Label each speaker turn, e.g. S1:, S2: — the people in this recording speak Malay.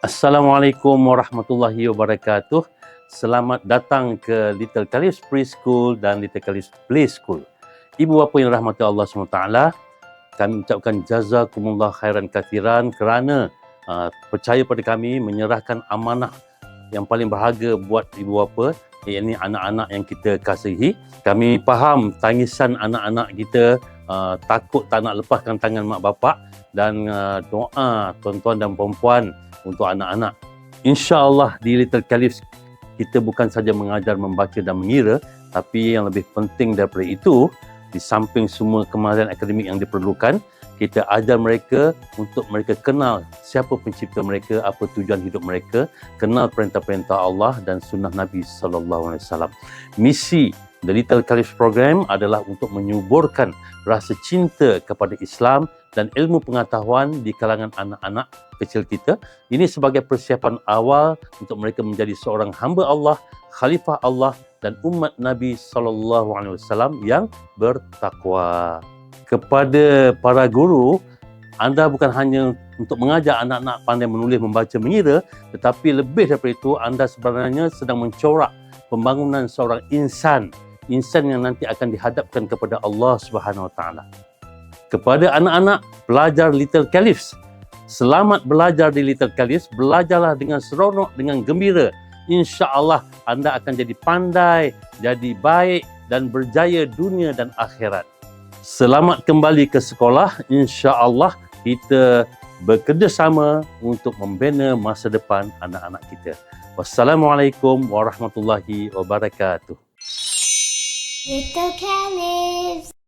S1: Assalamualaikum warahmatullahi wabarakatuh. Selamat datang ke Little Khalif's Preschool dan Little Khalif's Play School. Ibu bapa yang rahmati Allah SWT, kami ucapkan jazakumullah khairan kathiran kerana percaya pada kami, menyerahkan amanah yang paling berharga buat ibu bapa, iaitu anak-anak yang kita kasihi. Kami faham tangisan anak-anak kita, takut tak nak lepaskan tangan mak bapak, dan doa tuan-tuan dan puan-puan untuk anak-anak. InsyaAllah di Little Khalif's kita bukan saja mengajar membaca dan mengira, tapi yang lebih penting daripada itu, di samping semua kemahiran akademik yang diperlukan, kita ajar mereka untuk mereka kenal siapa pencipta mereka, apa tujuan hidup mereka, kenal perintah-perintah Allah dan sunnah Nabi SAW. Misi The Little Khalif's Program adalah untuk menyuburkan rasa cinta kepada Islam dan ilmu pengetahuan di kalangan anak-anak kecil kita. Ini sebagai persiapan awal untuk mereka menjadi seorang hamba Allah, khalifah Allah dan umat Nabi SAW yang bertakwa. Kepada para guru, anda bukan hanya untuk mengajar anak-anak pandai menulis, membaca, mengira, tetapi lebih daripada itu, anda sebenarnya sedang mencorak pembangunan seorang insan yang nanti akan dihadapkan kepada Allah Subhanahu Wa Taala. Kepada anak-anak, belajar Little Khalif's. Selamat belajar di Little Khalif's. Belajarlah dengan seronok, dengan gembira. InsyaAllah anda akan jadi pandai, jadi baik dan berjaya dunia dan akhirat. Selamat kembali ke sekolah. InsyaAllah kita bekerjasama untuk membina masa depan anak-anak kita. Wassalamualaikum warahmatullahi wabarakatuh.
S2: Little Khalif's.